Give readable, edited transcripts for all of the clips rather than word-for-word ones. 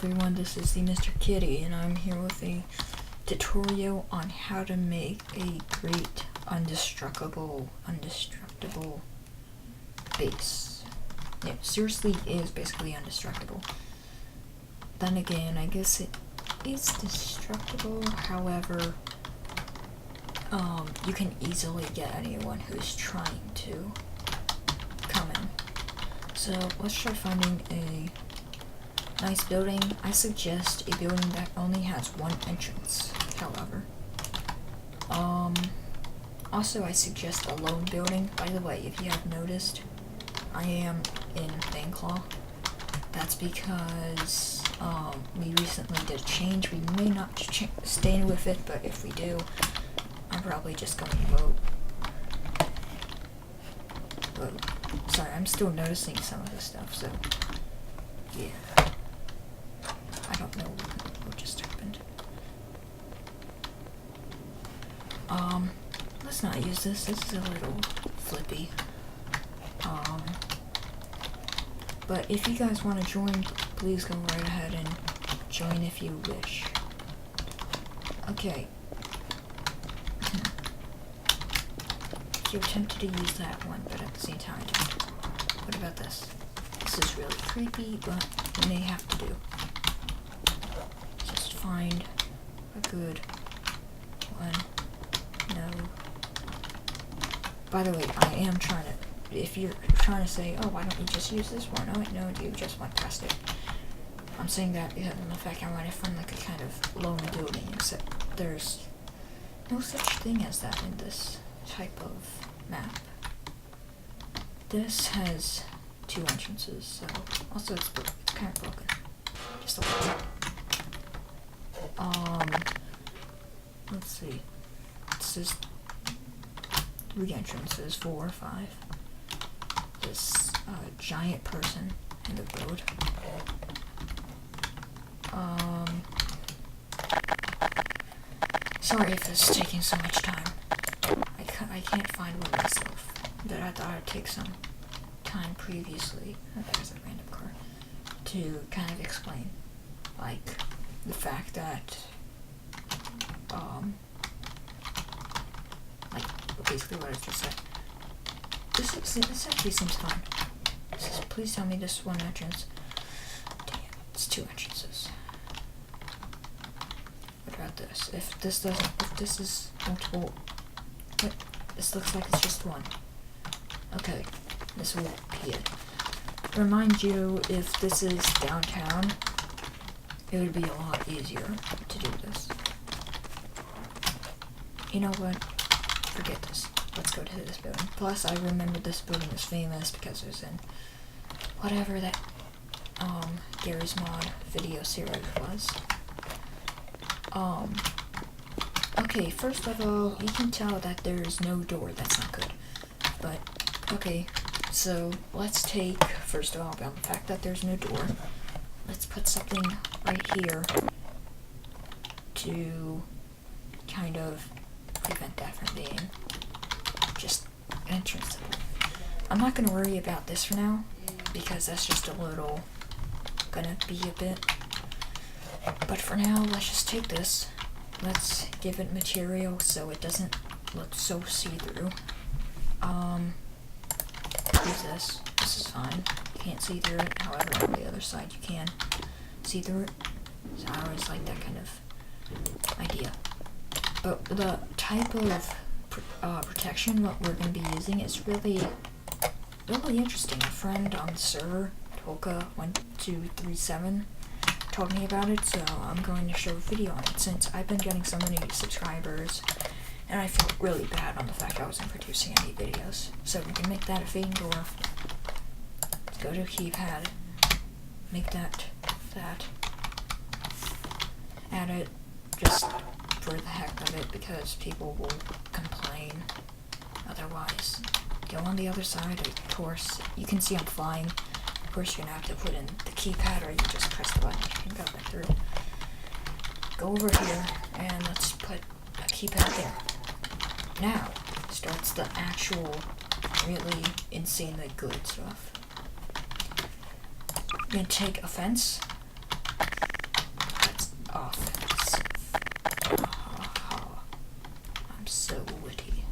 everyone, this is the Mr. Kitty, and I'm here with a tutorial on how to make a great indestructible base. Yeah, seriously is basically indestructible. Then again, I guess it is destructible, however, you can easily get anyone who's trying to come in. So let's try finding a nice building. I suggest a building that only has one entrance, however. Also I suggest a lone building. By the way, if you have noticed, I am in Claw. That's because we recently did a change. We may not stay with it, but if we do, I'm probably just going to vote. Sorry, I'm still noticing some of this stuff, so yeah. I don't know what just happened. Let's not use this. This is a little flippy. But if you guys want to join, please go right ahead and join if you wish. Okay. You're tempted to use that one, but at the same time, what about this? This is really creepy, but you may have to do. Just find a good one. No. By the way, I am trying to, if you're trying to say, oh, why don't you just use this one? Oh, no, you just went past it. I'm saying that because of the fact I want to find like a kind of lone building, except there's no such thing as that in this type of map. This has two entrances, so also it's kind of broken. Just a little. Let's see. This is 3 entrances, 4 or 5. This giant person in the road. Sorry if this is taking so much time. I can't find one myself, but I thought I'd take some time previously, there's a random car, to kind of explain, like, the fact that, like, basically what I just said. This actually seems fun. Please tell me this is one entrance. Damn, it's 2 entrances. What about this? If this is multiple, what? This looks like it's just one. Okay, this will be it. Remind you, if this is downtown, it would be a lot easier to do this. You know what? Forget this. Let's go to this building. Plus, I remember this building is famous because it was in whatever that Garry's mod video series was. Okay, first of all, you can tell that there's no door. That's not good. But, okay, so let's take, first of all, about the fact that there's no door. Let's put something right here to kind of prevent that from being just entrance. I'm not going to worry about this for now, because that's just a little, gonna be a bit. But for now, let's just take this. Let's give it material so it doesn't look so see-through. Use this. This is fine. You can't see through it. However, on the other side you can see through it. So I always like that kind of idea. But the type of protection what we're going to be using is really interesting. A friend on the server, Tolka1237, told me about it, so I'm going to show a video on it since I've been getting so many subscribers and I feel really bad on the fact I wasn't producing any videos. So we can make that a fading door. Let's go to keypad, make that, add it just for the heck of it because people will complain otherwise. Go on the other side, of course, you can see I'm flying. Of course, you're going to have to put in the keypad or you just press the button. You can go right through. Go over here and let's put a keypad there. Now starts the actual really insanely good stuff. You're going to take a fence I'm so witty.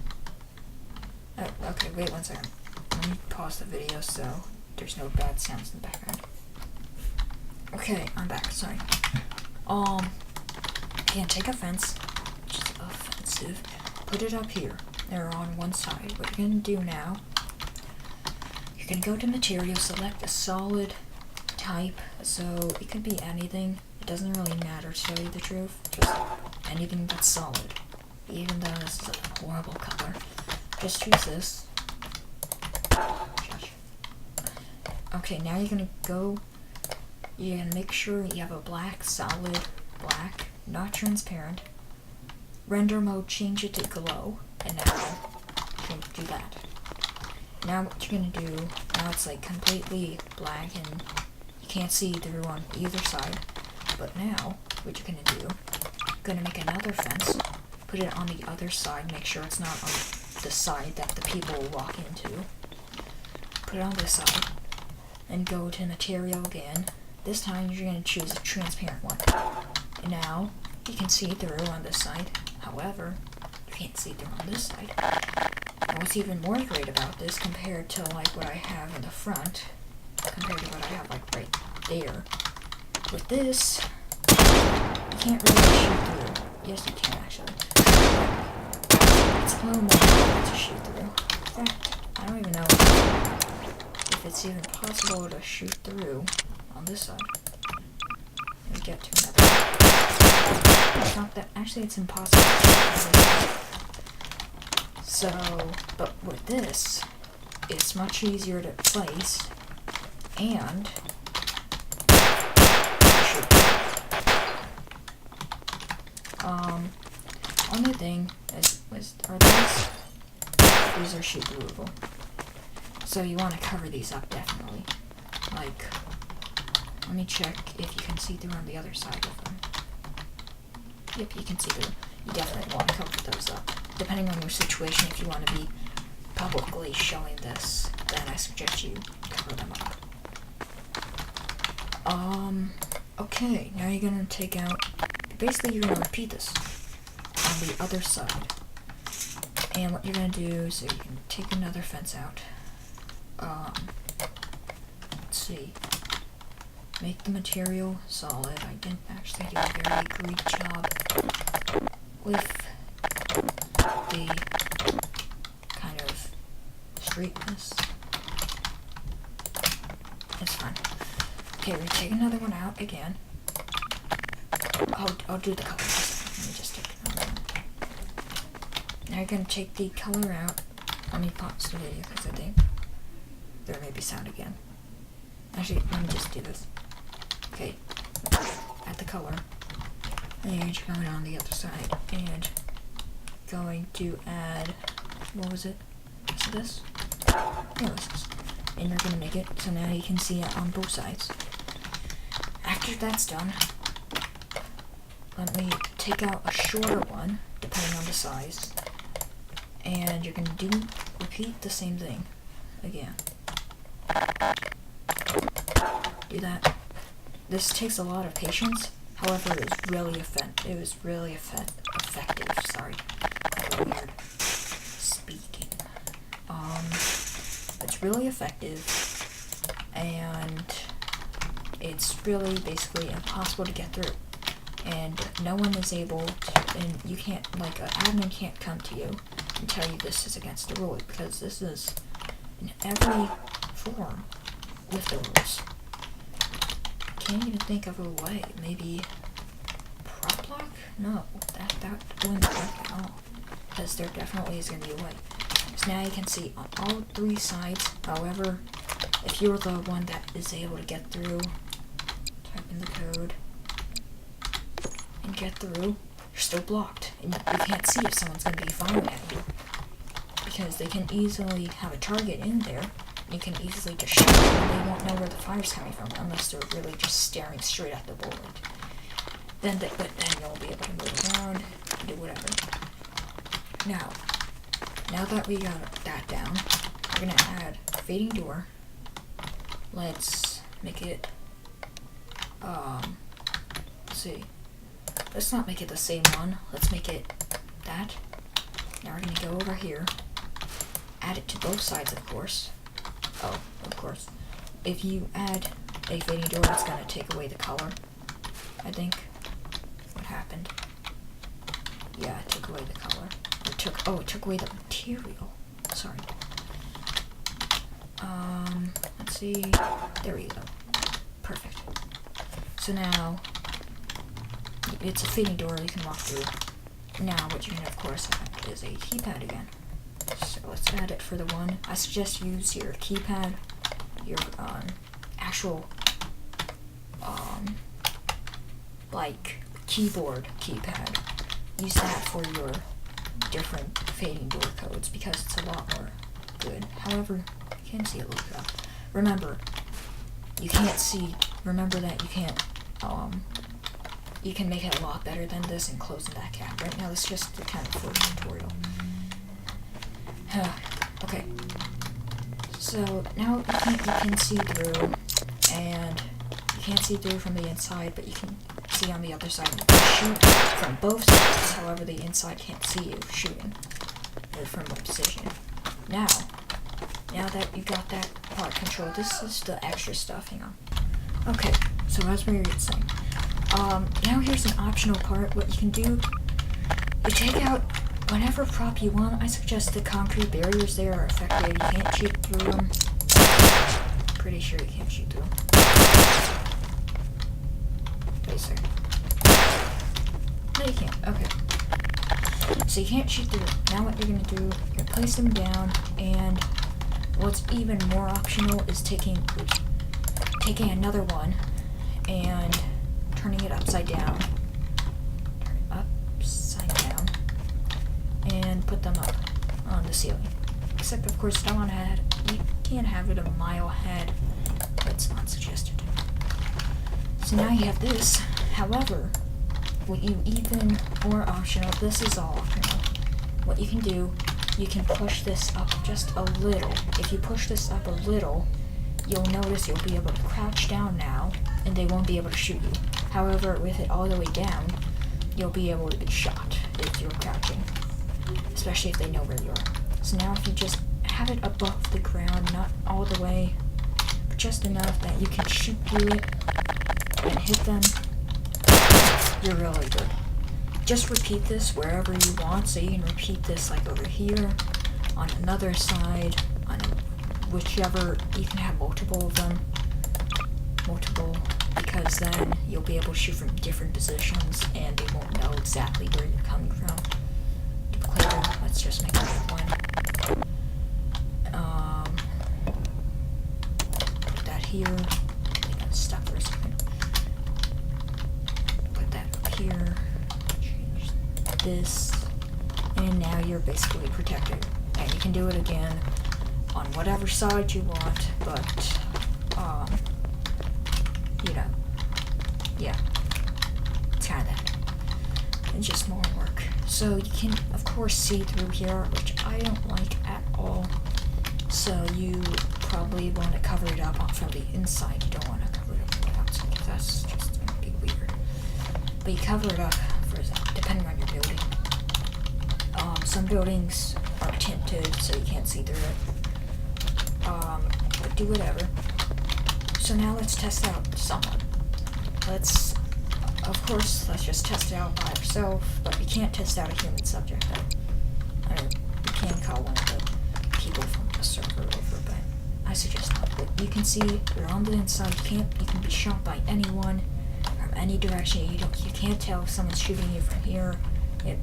Oh, okay, wait 1 second. Let me pause the video so there's no bad sounds in the background. Okay, I'm back, sorry. Can't take a fence, which is offensive. Put it up here. They're on one side. What you're gonna do now, you're gonna go to material, select a solid type, so it could be anything. It doesn't really matter, to tell you the truth. Just anything that's solid. Even though this is a horrible color. Just choose this. Okay, now you're gonna make sure you have a black, solid black, not transparent. Render mode, change it to glow, and now you can do that. Now what you're gonna do, now it's like completely black and you can't see through on either side. But now, what you're gonna do, you're gonna make another fence, put it on the other side, make sure it's not on the side that the people will walk into. Put it on this side, and go to material again. This time you're going to choose a transparent one. And now you can see through on this side. However, you can't see through on this side. And what's even more great about this compared to like what I have in the front, compared to what I have like right there. With this, you can't really shoot through. Yes, you can actually. It's a little more difficult to shoot through. In fact, I don't even know if it's even possible to shoot through on this side. Let me get to another. It's not that. Actually, it's impossible. So, but with this, it's much easier to place and shoot through. Only thing are these are shoot throughable. So you want to cover these up definitely. Like, let me check if you can see through on the other side of them. Yep, you can see through. You definitely want to cover those up. Depending on your situation, if you want to be publicly showing this, then I suggest you cover them up. Okay, now you're gonna take out, basically you're gonna repeat this on the other side. And what you're gonna do, so you can take another fence out. Let's see. Make the material solid. I didn't actually do a very great job with the kind of straightness. It's fine. Okay, we're take another one out again. I'll do the color. Let me just take another one. Now you're gonna take the color out. Let me pause the video because I think there may be sound again. Actually, let me just do this. Okay, add the color, and you're going on the other side, and going to add, what was it? Is it this? Yeah, this is. And you're gonna make it so now you can see it on both sides. After that's done, let me take out a shorter one, depending on the size, and you're gonna repeat the same thing again. Do that. This takes a lot of patience. However, it was really effective. Sorry, weird speaking. It's really effective, and it's really basically impossible to get through. And no one is able to, and you can't, like, an admin can't come to you and tell you this is against the rules, because this is in every form with the rules. Can't even think of a way. Maybe prop lock? No, that wouldn't work at all. Because there definitely is going to be a way. So now you can see on all three sides. However, if you're the one that is able to get through, type in the code and get through, you're still blocked. And you can't see if someone's going to be firing at you. Because they can easily have a target in there. You can easily just shoot them and they won't know where the fire's coming from unless they're really just staring straight at the bullet. Then you'll be able to move around and do whatever. Now that we got that down, we're gonna add fading door. Let's make it, let's see. let's not make it the same one. Let's make it that. Now we're gonna go over here. Add it to both sides, of course. Oh, of course. If you add a fading door, it's gonna take away the color. I think. What happened? Yeah, it took away the color. It took away the material. Sorry. Let's see. There we go. Perfect. So now, it's a fading door you can walk through. Now, what you can, of course, add is a keypad again. So let's add it for the one. I suggest you use your keypad, your actual, like keyboard keypad. Use that for your different fading door codes because it's a lot more good. However, you can see a little bit. Remember, you can't see. Remember that you can't. You can make it a lot better than this and closing that gap. Right now, this is just the kind of first tutorial. Okay. So now you can see through, and you can't see through from the inside, but you can see on the other side. You can shoot from both sides. However, the inside can't see you shooting from what position. Now that you got that part controlled, this is the extra stuff. Hang on. Okay. So as we were saying, now here's an optional part. What you can do, you take out whatever prop you want. I suggest the concrete barriers there are effective. You can't shoot through them. Pretty sure you can't shoot through them. Wait, sir. No, you can't. Okay. So you can't shoot through them. Now what you're going to do, you're going to place them down, and what's even more optional is taking another one and turning it upside down. Turn it upside down. And put them up on the ceiling. Except, of course, don't want to have, you can't have it a mile ahead. That's not suggested. So now you have this. However, what you even or optional, this is all optional. What you can do, you can push this up just a little. If you push this up a little, you'll notice you'll be able to crouch down now, and they won't be able to shoot you. However, with it all the way down, you'll be able to be shot if you're crouching. Especially if they know where you are. So now if you just have it above the ground, not all the way, but just enough that you can shoot through it and hit them, you're really good. Just repeat this wherever you want, so you can repeat this like over here, on another side, on whichever, you can have multiple of them. Because then you'll be able to shoot from different positions and they won't know exactly where you're coming from. Let's just make another one. Put that here. I got stuck for a second. Put that up here. Change this. And now you're basically protected. And you can do it again on whatever side you want, but, you know, yeah. It's kind of that. It's just more work. So you can, of course, see through here, which I don't like at all. So you probably want to cover it up from the inside. You don't want to cover it up from the outside, because that's just going to be weird. But you cover it up, depending on your building. Some buildings are tinted, so you can't see through it. But do whatever. So now let's test out someone. Let's just test it out by ourselves, but we can't test out a human subject. I mean, we can call one of the people from the server over, but I suggest not. But you can see you're on the inside. You can be shot by anyone from any direction. You can't tell if someone's shooting you from here.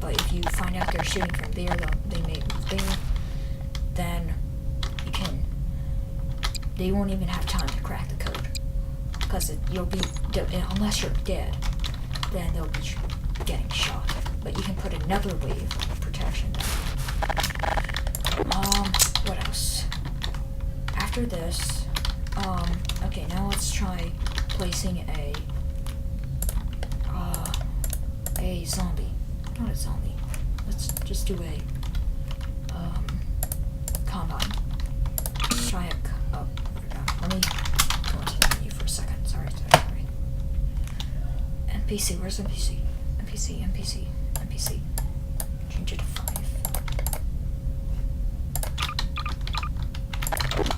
But if you find out they're shooting from there, they may move there. Then you can. They won't even have time to crack the code, because you'll be, unless you're dead, then they'll be getting shot. But you can put another wave of protection down. What else? After this, okay, now let's try placing a zombie. Not a zombie. Let's just do a, combine. Let's try it. Oh, let me go into the menu for a second. Sorry. NPC, where's NPC? NPC. Change it to 5.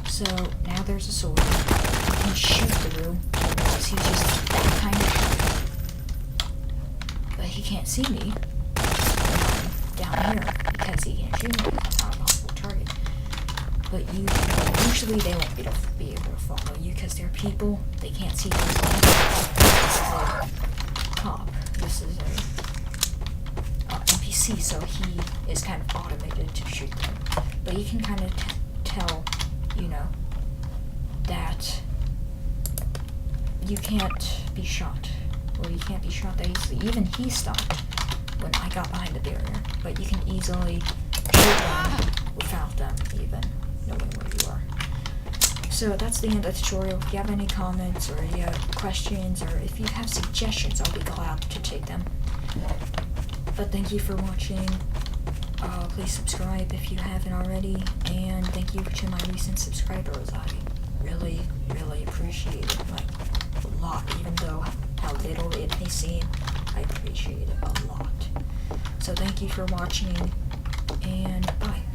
So now there's a sword. I can shoot through because he's just that kind of guy. But he can't see me down here because he can't shoot me. It's not a possible target. But usually they won't be able to follow you because they're people. They can't see you. This is a cop. This is a NPC, so he is kind of automated to shoot them. But you can kind of tell, you know, that you can't be shot. Well, you can't be shot that easily. Even he stopped when I got behind the barrier. But you can easily shoot them without them even knowing where you are. So that's the end of the tutorial. If you have any comments or you have questions or if you have suggestions, I'll be glad to take them. But thank you for watching. Please subscribe if you haven't already, and thank you to my recent subscribers. I really appreciate it, like, a lot, even though how little it may seem. I appreciate it a lot. So thank you for watching, and bye.